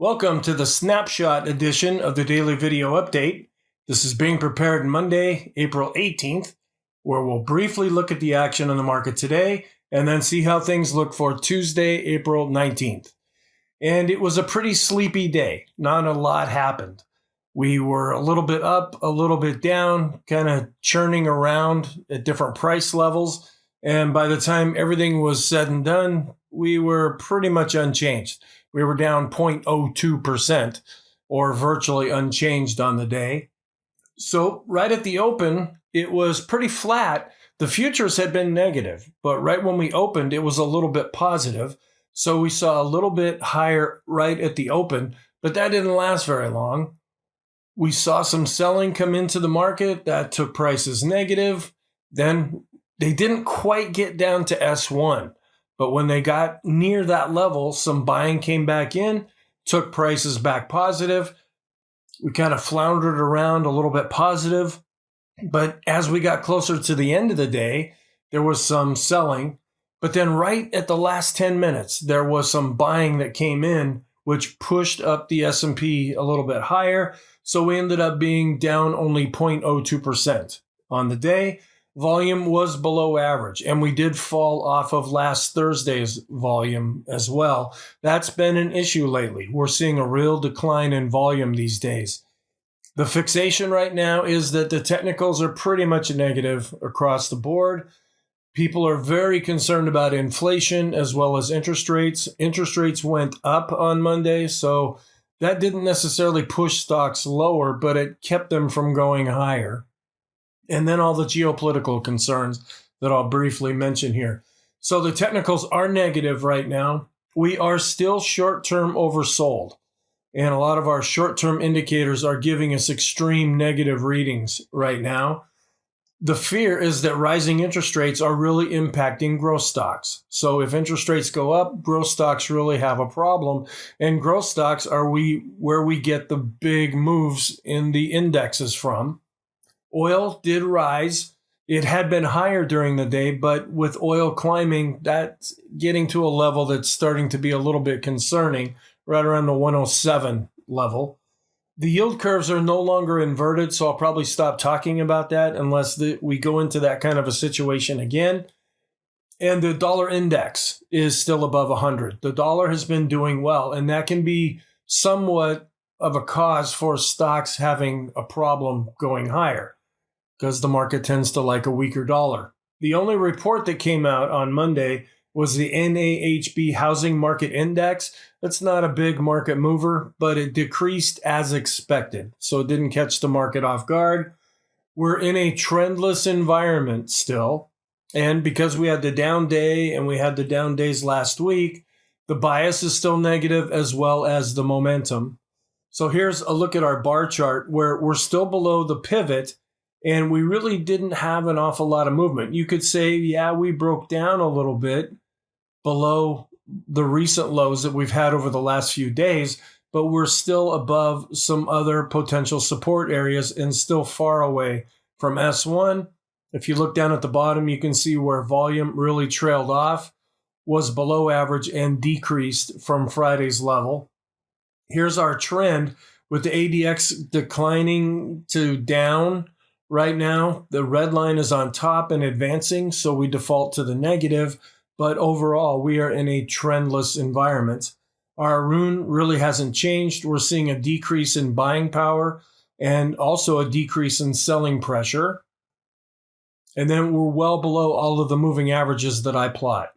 Welcome to the Snapshot edition of the Daily Video Update. This is being prepared Monday, April 18th, where we'll briefly look at the action on the market today and then see how things look for Tuesday, April 19th. And it was a pretty sleepy day. Not a lot happened. We were a little bit up, a little bit down, kind of churning around at different price levels. And by the time everything was said and done, we were pretty much unchanged. We were down 0.02% or virtually unchanged on the day. So right at the open, it was pretty flat. The futures had been negative, but right when we opened, it was a little bit positive. So we saw a little bit higher right at the open, but that didn't last very long. We saw some selling come into the market that took prices negative. Then they didn't quite get down to S1. But when they got near that level, some buying came back in, took prices back positive. We kind of floundered around a little bit positive. But as we got closer to the end of the day, there was some selling. But then right at the last 10 minutes, there was some buying that came in, which pushed up the S&P a little bit higher. So we ended up being down only 0.02% on the day. Volume was below average, and we did fall off of last Thursday's volume as well. That's been an issue lately. We're seeing a real decline in volume these days. The fixation right now is that the technicals are pretty much negative across the board. People are very concerned about inflation as well as interest rates. Interest rates went up on Monday, so that didn't necessarily push stocks lower, but it kept them from going higher. And then all the geopolitical concerns that I'll briefly mention here. So the technicals are negative right now. We are still short-term oversold. And a lot of our short-term indicators are giving us extreme negative readings right now. The fear is that rising interest rates are really impacting growth stocks. So if interest rates go up, growth stocks really have a problem. And growth stocks are where we get the big moves in the indexes from. Oil did rise. It had been higher during the day, but with oil climbing, that's getting to a level that's starting to be a little bit concerning, right around the 107 level. The yield curves are no longer inverted, so I'll probably stop talking about that unless we go into that kind of a situation again. And the dollar index is still above 100. The dollar has been doing well, and that can be somewhat of a cause for stocks having a problem going higher, because the market tends to like a weaker dollar. The only report that came out on Monday was the NAHB Housing Market Index. That's not a big market mover, but it decreased as expected, so it didn't catch the market off guard. We're in a trendless environment still, and because we had the down day and we had the down days last week, the bias is still negative as well as the momentum. So here's a look at our bar chart where we're still below the pivot, and we really didn't have an awful lot of movement. You could say, yeah, we broke down a little bit below the recent lows that we've had over the last few days, but we're still above some other potential support areas and still far away from S1. If you look down at the bottom, you can see where volume really trailed off, was below average, and decreased from Friday's level. Here's our trend with the ADX declining to down. Right now, the red line is on top and advancing, so we default to the negative. But overall, we are in a trendless environment. Our rune really hasn't changed. We're seeing a decrease in buying power and also a decrease in selling pressure. And then we're well below all of the moving averages that I plot.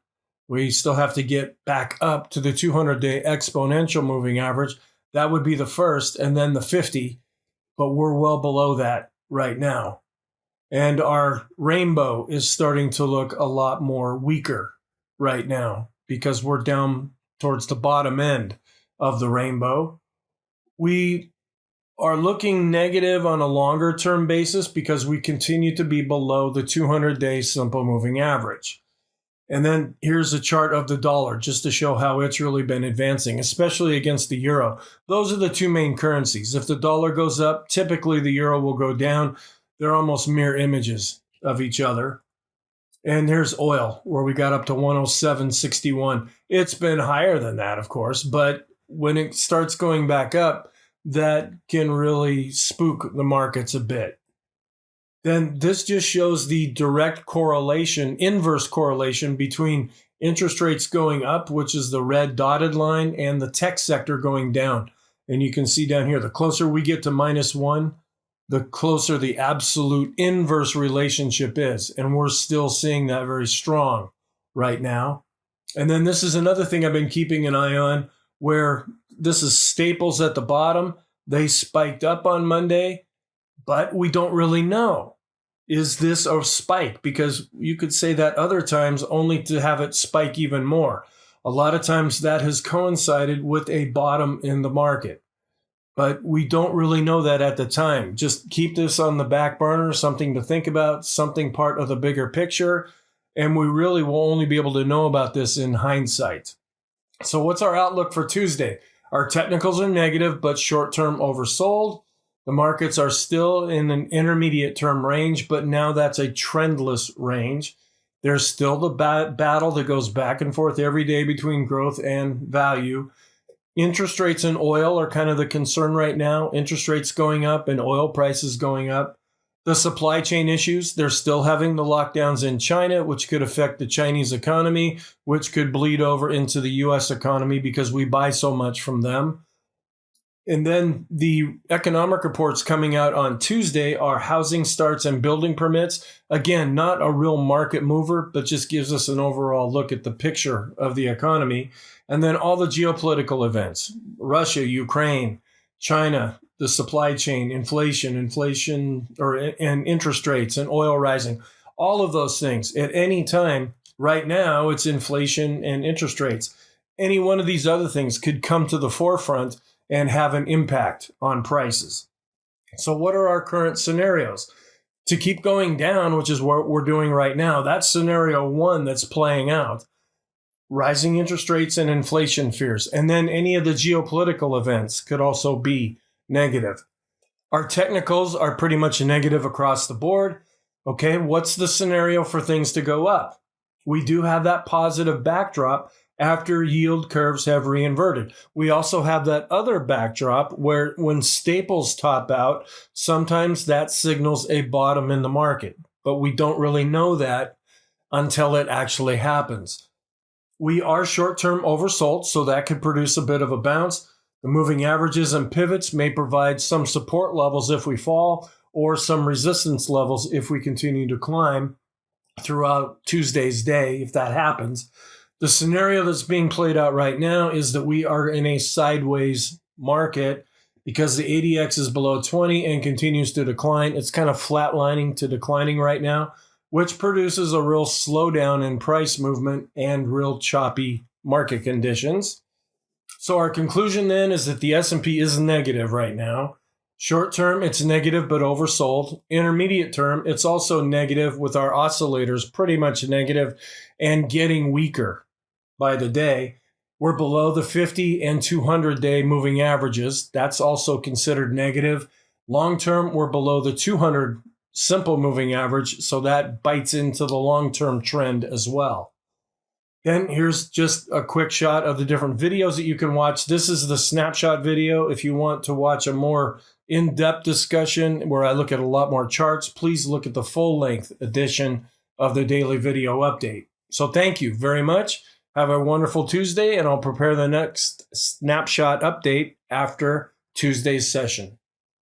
We still have to get back up to the 200-day exponential moving average. That would be the first, and then the 50, but we're well below that right now. And our rainbow is starting to look a lot more weaker right now because we're down towards the bottom end of the rainbow. We are looking negative on a longer term basis because we continue to be below the 200-day simple moving average. And then here's a chart of the dollar just to show how it's really been advancing, especially against the euro. Those are the two main currencies. If the dollar goes up, typically the euro will go down. They're almost mirror images of each other. And here's oil, where we got up to 107.61. It's been higher than that, of course, but when it starts going back up, that can really spook the markets a bit. Then this just shows the direct correlation, inverse correlation between interest rates going up, which is the red dotted line, and the tech sector going down. And you can see down here, the closer we get to -1, the closer the absolute inverse relationship is. And we're still seeing that very strong right now. And then this is another thing I've been keeping an eye on, where this is staples at the bottom. They spiked up on Monday, but we don't really know. Is this a spike? Because you could say that other times only to have it spike even more. A lot of times that has coincided with a bottom in the market, but we don't really know that at the time. Just keep this on the back burner, something to think about, something part of the bigger picture, and we really will only be able to know about this in hindsight. So what's our outlook for Tuesday? Our technicals are negative, but short-term oversold. The markets are still in an intermediate term range, but now that's a trendless range. There's still the battle that goes back and forth every day between growth and value. Interest rates and oil are kind of the concern right now. Interest rates going up and oil prices going up. The supply chain issues, they're still having the lockdowns in China, which could affect the Chinese economy, which could bleed over into the U.S. economy because we buy so much from them. And then the economic reports coming out on Tuesday are housing starts and building permits. Again, not a real market mover, but just gives us an overall look at the picture of the economy. And then all the geopolitical events, Russia, Ukraine, China, the supply chain, inflation, and interest rates and oil rising, all of those things. At any time, right now, it's inflation and interest rates. Any one of these other things could come to the forefront and have an impact on prices. So what are our current scenarios? To keep going down, which is what we're doing right now, that's scenario 1 that's playing out. Rising interest rates and inflation fears. And then any of the geopolitical events could also be negative. Our technicals are pretty much negative across the board. Okay, what's the scenario for things to go up? We do have that positive backdrop after yield curves have reinverted. We also have that other backdrop where when staples top out, sometimes that signals a bottom in the market, but we don't really know that until it actually happens. We are short-term oversold, so that could produce a bit of a bounce. The moving averages and pivots may provide some support levels if we fall, or some resistance levels if we continue to climb throughout Tuesday's day, if that happens. The scenario that's being played out right now is that we are in a sideways market because the ADX is below 20 and continues to decline. It's kind of flatlining to declining right now, which produces a real slowdown in price movement and real choppy market conditions. So our conclusion then is that the S&P is negative right now. Short term, it's negative but oversold. Intermediate term, it's also negative with our oscillators pretty much negative and getting weaker by the day. We're below the 50 and 200-day moving averages. That's also considered negative. Long term, we're below the 200 simple moving average, so that bites into the long-term trend as well. Then here's just a quick shot of the different videos that you can watch. This is the Snapshot video. If you want to watch a more in-depth discussion where I look at a lot more charts, please look at the full-length edition of the daily video update. So thank you very much. Have a wonderful Tuesday, and I'll prepare the next snapshot update after Tuesday's session.